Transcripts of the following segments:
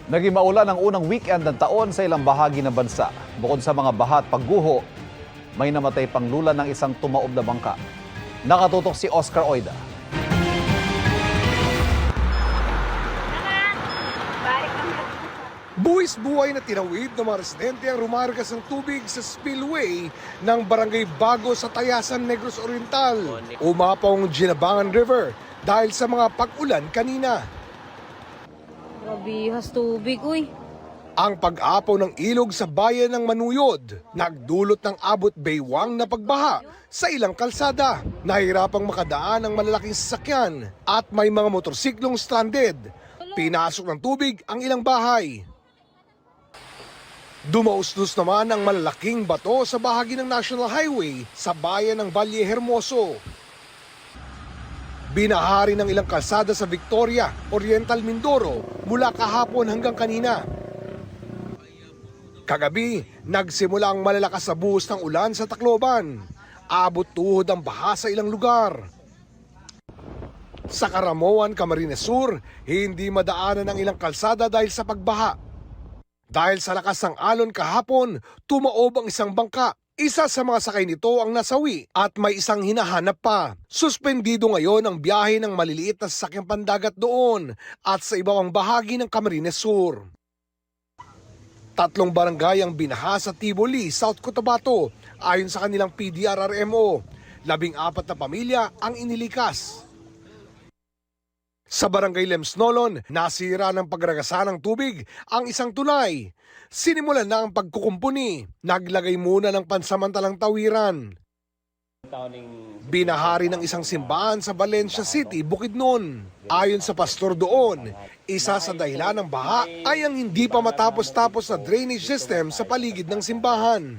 Naging maulan ang unang weekend ng taon sa ilang bahagi ng bansa. Bukod sa mga baha at pagguho, may namatay pang lula ng isang tumaob na bangka. Nakatutok si Oscar Oida. Buwis buhay na tinawid ng mga residente ang rumargas ng tubig sa spillway ng Barangay Bago sa Tayasan, Negros Oriental. Umapong Ginabangan River dahil sa mga pag-ulan kanina. Grabihas tubig, uy. Ang pag-apaw ng ilog sa bayan ng Manuyod, nagdulot ng abot baywang na pagbaha sa ilang kalsada. Nahirapang makadaan ang malalaking sasakyan at may mga motorsiklong stranded. Pinasok ng tubig ang ilang bahay. Dumausdos naman ang malalaking bato sa bahagi ng National Highway sa bayan ng Valle Hermoso. Binahari ng ilang kalsada sa Victoria, Oriental Mindoro mula kahapon hanggang kanina. Kagabi, nagsimula ang malalakas na buhos ng ulan sa Tacloban. Abot tuhod ang baha sa ilang lugar. Sa Caramoan, Camarines Sur, hindi madaanan ang ilang kalsada dahil sa pagbaha. Dahil sa lakas ng alon kahapon, tumaob ang isang bangka. Isa sa mga sakay nito ang nasawi at may isang hinahanap pa. Suspendido ngayon ang biyahe ng maliliit na sasakyang pandagat doon at sa ibang bahagi ng Camarines Sur. 3 barangay ang binaha sa Tiboli, South Cotabato ayon sa kanilang PDRRMO. 14 na pamilya ang inilikas. Sa Barangay Lemsnolon, nasira ng pagragasan ng tubig ang isang tulay. Sinimulan na ang pagkukumpuni. Naglagay muna ng pansamantalang tawiran. Binahari ng isang simbahan sa Valencia City, Bukidnon. Ayon sa pastor doon, isa sa dahilan ng baha ay ang hindi pa matapos-tapos na drainage system sa paligid ng simbahan.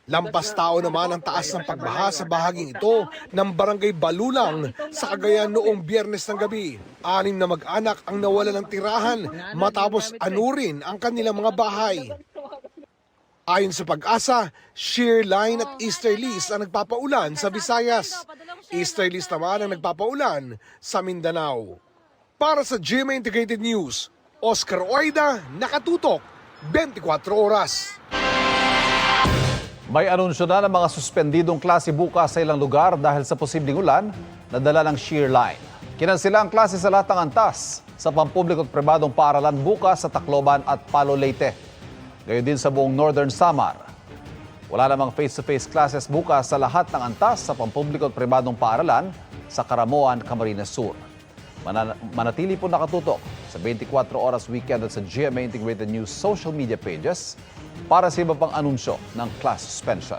Lampas tao naman ang taas ng pagbaha sa bahaging ito ng Barangay Balulang sa Cagayan noong Biyernes ng gabi. 6 na mag-anak ang nawala ng tirahan matapos anurin ang kanilang mga bahay. Ayon sa Pag-asa, Shearline at Easterlies ang nagpapaulan sa Visayas. Easterlies naman ang nagpapaulan sa Mindanao. Para sa GMA Integrated News, Oscar Oida, nakatutok, 24 oras. May anunsyo na ng mga suspendidong klase bukas sa ilang lugar dahil sa posibleng ulan na dala ng shear line. Kinansila ang klase sa lahat ng antas sa pampubliko at pribadong paaralan bukas sa Tacloban at Palo Leyte. Gayon din sa buong Northern Samar. Wala namang face-to-face classes bukas sa lahat ng antas sa pampubliko at pribadong paaralan sa Caramoan, Camarines Sur. Manatili po nakatutok sa 24 Oras Weekend at sa GMA Integrated News social media pages para sa iba pang anunsyo ng class suspension.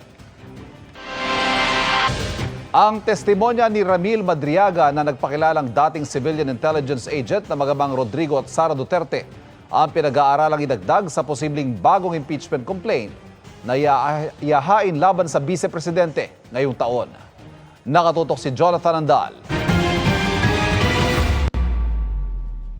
Ang testimonya ni Ramil Madriaga na nagpakilalang dating civilian intelligence agent na magamang Rodrigo at Sara Duterte ang pinag-aaralang idagdag sa posibleng bagong impeachment complaint na iahain laban sa vice-presidente ngayong taon. Nakatutok si Jonathan Andal.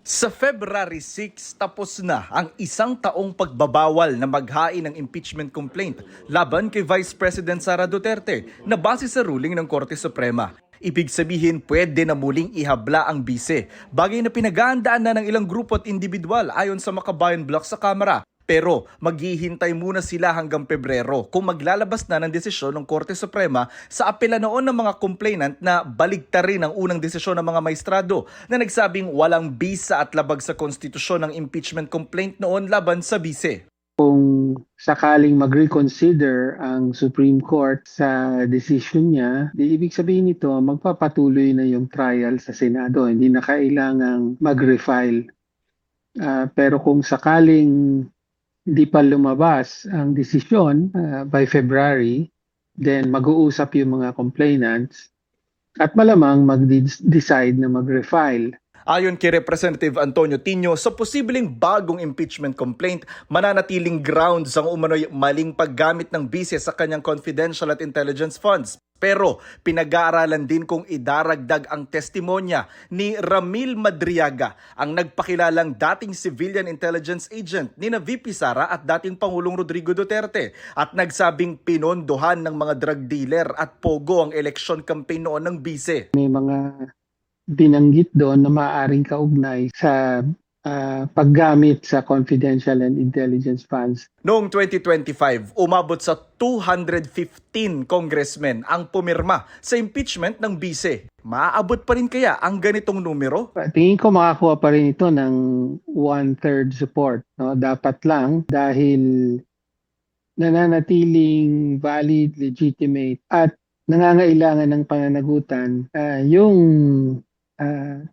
Sa February 6, tapos na ang 1 taong pagbabawal na maghain ng impeachment complaint laban kay Vice President Sara Duterte na base sa ruling ng Korte Suprema. Ibig sabihin, pwede na muling ihabla ang bise, bagay na pinag-aandaan na ng ilang grupo at individual ayon sa Makabayan Block sa Kamara. Pero maghihintay muna sila hanggang Pebrero kung maglalabas na ng desisyon ng Korte Suprema sa apela noon ng mga complainant na baligtarin ang unang desisyon ng mga maestrado na nagsabing walang bisa at labag sa konstitusyon ng impeachment complaint noon laban sa bise. Kung sakaling mag-reconsider ang Supreme Court sa decision niya, di ibig sabihin nito magpapatuloy na yung trial sa Senado. Hindi na kailangang mag-refile. Pero kung sakaling hindi pa lumabas ang desisyon by February, then mag-uusap yung mga complainants at malamang mag-decide na mag-refile. Ayon kay Representative Antonio Tino, sa posibleng bagong impeachment complaint, mananatiling grounds ang umano'y maling paggamit ng bise sa kanyang confidential at intelligence funds. Pero pinag-aaralan din kung idaragdag ang testimonya ni Ramil Madriaga, ang nagpakilalang dating civilian intelligence agent ni na VP Sara at dating Pangulong Rodrigo Duterte at nagsabing pinondohan ng mga drug dealer at pogo ang election campaign noon ng bise. May mga binanggit doon na maaaring kaugnay sa paggamit sa confidential and intelligence funds. Noong 2025, umabot sa 215 congressmen ang pumirma sa impeachment ng bise. Maaabot pa rin kaya ang ganitong numero? Tingin ko makakuha pa rin ito ng 1/3 support. No? Dapat lang dahil nananatiling valid, legitimate at nangangailangan ng pananagutan yung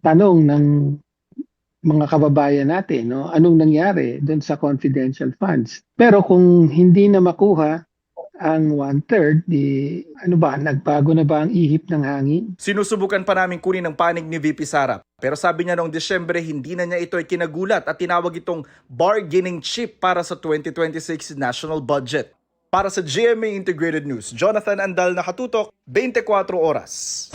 tanong ng mga kababayan natin, no? Anong nangyari doon sa confidential funds? Pero kung hindi na makuha ang 1/3, di ano ba, nagbago na ba ang ihip ng hangin? Sinusubukan pa namin kunin ang panig ni VP Sara. Pero sabi niya noong Desyembre, hindi na niya ito ay kinagulat at tinawag itong bargaining chip para sa 2026 national budget. Para sa GMA Integrated News, Jonathan Andal, nakatutok, 24 oras.